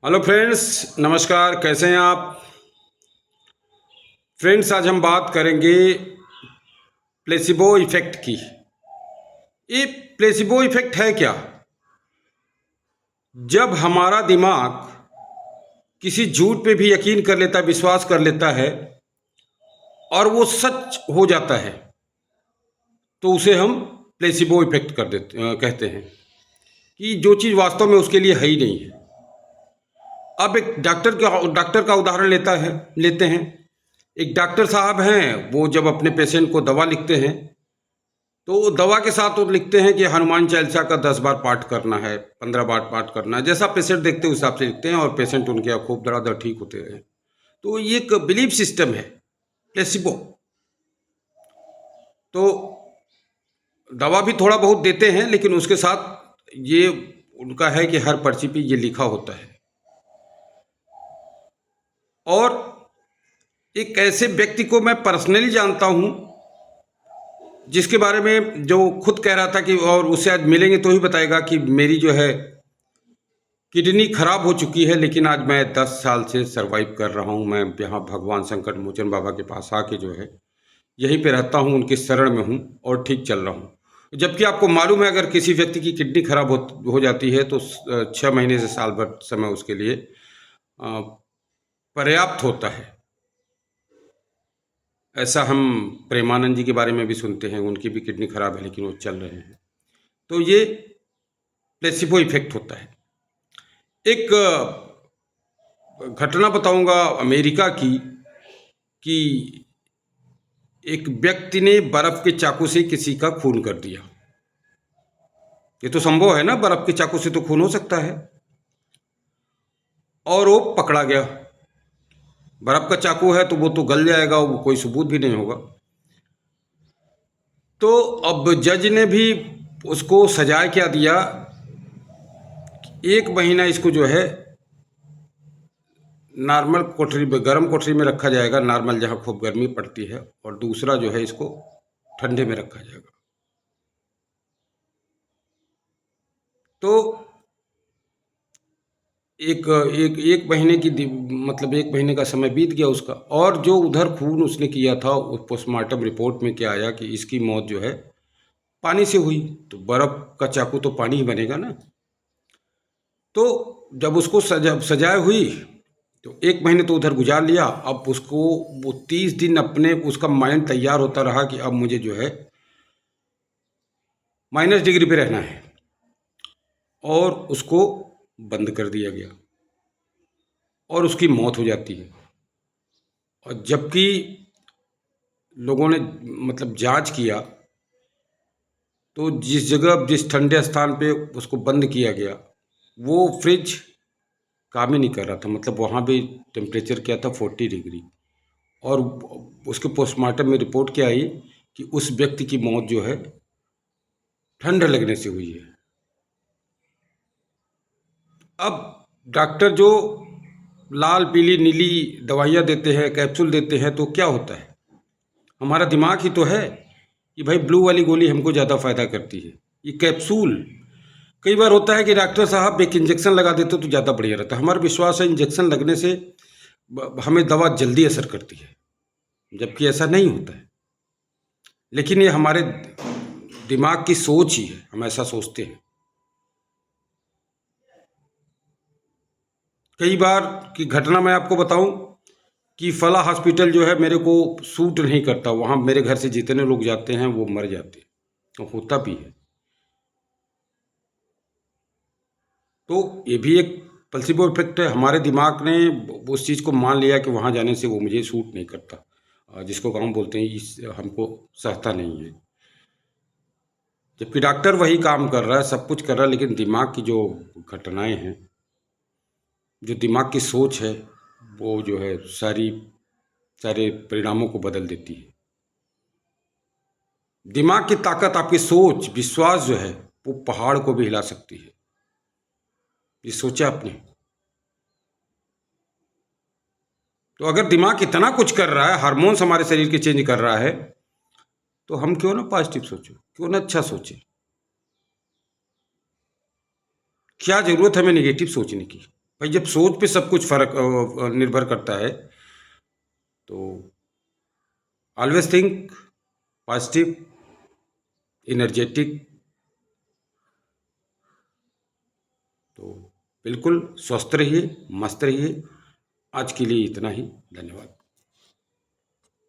Hello friends, नमस्कार। कैसे हैं आप फ्रेंड्स? आज हम बात करेंगे प्लेसिबो इफेक्ट की। ये प्लेसिबो इफेक्ट है क्या? जब हमारा दिमाग किसी झूठ पे भी यकीन कर लेता है, विश्वास कर लेता है और वो सच हो जाता है, तो उसे हम प्लेसिबो इफेक्ट कहते हैं कि जो चीज़ वास्तव में उसके लिए है ही नहीं है। अब एक डॉक्टर का उदाहरण लेते हैं। एक डॉक्टर साहब हैं, वो जब अपने पेशेंट को दवा लिखते हैं तो दवा के साथ वो लिखते हैं कि हनुमान चालीसा का 10 बार पाठ करना है, 15 बार पाठ करना है। जैसा पेशेंट देखते हैं उस हिसाब से लिखते हैं और पेशेंट उनके यहाँ खूब धड़ाधड़ ठीक होते हैं। तो ये एक बिलीफ सिस्टम है, प्लेसिबो। तो दवा भी थोड़ा बहुत देते हैं, लेकिन उसके साथ ये उनका है कि हर पर्ची पे ये लिखा होता है। और एक ऐसे व्यक्ति को मैं पर्सनली जानता हूँ, जिसके बारे में जो खुद कह रहा था कि, और उससे आज मिलेंगे तो ही बताएगा कि मेरी जो है किडनी खराब हो चुकी है, लेकिन आज मैं 10 साल से सरवाइव कर रहा हूँ। मैं यहाँ भगवान संकट मोचन बाबा के पास आके जो है यहीं पे रहता हूँ, उनके शरण में हूँ और ठीक चल रहा हूँ। जबकि आपको मालूम है, अगर किसी व्यक्ति की किडनी खराब हो जाती है तो 6 महीने से साल भर समय उसके लिए पर्याप्त होता है। ऐसा हम प्रेमानंद जी के बारे में भी सुनते हैं, उनकी भी किडनी खराब है लेकिन वो चल रहे हैं। तो ये प्लेसिबो इफेक्ट होता है। एक घटना बताऊंगा अमेरिका की, कि एक व्यक्ति ने बर्फ के चाकू से किसी का खून कर दिया। ये तो संभव है ना, बर्फ के चाकू से तो खून हो सकता है। और वो पकड़ा गया। बर्फ का चाकू है तो वो तो गल जाएगा, वो कोई सबूत भी नहीं होगा। तो अब जज ने भी उसको सजा क्या दिया, 1 महीना इसको जो है नॉर्मल कोठरी में, गर्म कोठरी में रखा जाएगा, नॉर्मल जहाँ खूब गर्मी पड़ती है, और दूसरा जो है इसको ठंडे में रखा जाएगा। तो एक एक एक महीने की मतलब 1 महीने का समय बीत गया उसका, और जो उधर खून उसने किया था उस पोस्टमार्टम रिपोर्ट में क्या आया कि इसकी मौत जो है पानी से हुई। तो बर्फ का चाकू तो पानी ही बनेगा ना। तो जब उसको सजाए हुई तो 1 महीने तो उधर गुजार लिया। अब उसको वो 30 दिन अपने उसका माइंड तैयार होता रहा कि अब मुझे जो है -डिग्री पे रहना है, और उसको बंद कर दिया गया और उसकी मौत हो जाती है। और जबकि लोगों ने मतलब जांच किया तो जिस जगह, जिस ठंडे स्थान पे उसको बंद किया गया, वो फ्रिज काम ही नहीं कर रहा था। मतलब वहाँ भी टेम्परेचर क्या था, 40 डिग्री। और उसके पोस्टमार्टम में रिपोर्ट क्या आई कि उस व्यक्ति की मौत जो है ठंड लगने से हुई है। अब डॉक्टर जो लाल पीली नीली दवाइयाँ देते हैं, कैप्सूल देते हैं, तो क्या होता है, हमारा दिमाग ही तो है कि भाई ब्लू वाली गोली हमको ज़्यादा फायदा करती है। ये कैप्सूल, कई बार होता है कि डॉक्टर साहब एक इंजेक्शन लगा देते तो ज़्यादा बढ़िया रहता है। हमारा विश्वास है इंजेक्शन लगने से हमें दवा जल्दी असर करती है, जबकि ऐसा नहीं होता है। लेकिन ये हमारे दिमाग की सोच ही है, हम ऐसा सोचते हैं। कई बार की घटना मैं आपको बताऊं कि फला हॉस्पिटल जो है मेरे को सूट नहीं करता, वहाँ मेरे घर से जितने लोग जाते हैं वो मर जाते हैं, तो होता भी है। तो ये भी एक प्लेसिबो इफेक्ट है। हमारे दिमाग ने उस चीज़ को मान लिया कि वहाँ जाने से वो मुझे सूट नहीं करता, जिसको हम बोलते हैं इस हमको सहता नहीं है। जबकि डॉक्टर वही काम कर रहा है, सब कुछ कर रहा है, लेकिन दिमाग की जो घटनाएं हैं, जो दिमाग की सोच है, वो जो है सारे परिणामों को बदल देती है। दिमाग की ताकत, आपकी सोच, विश्वास जो है वो पहाड़ को भी हिला सकती है। ये सोचा आपने? तो अगर दिमाग इतना कुछ कर रहा है, हार्मोन्स हमारे शरीर के चेंज कर रहा है, तो हम क्यों ना पॉजिटिव सोचो, क्यों ना अच्छा सोचे। क्या जरूरत है हमें नेगेटिव सोचने की? भाई जब सोच पे सब कुछ फर्क निर्भर करता है, तो ऑलवेज थिंक पॉजिटिव, एनर्जेटिक। तो बिल्कुल स्वस्थ रहिए, मस्त रहिए। आज के लिए इतना ही, धन्यवाद।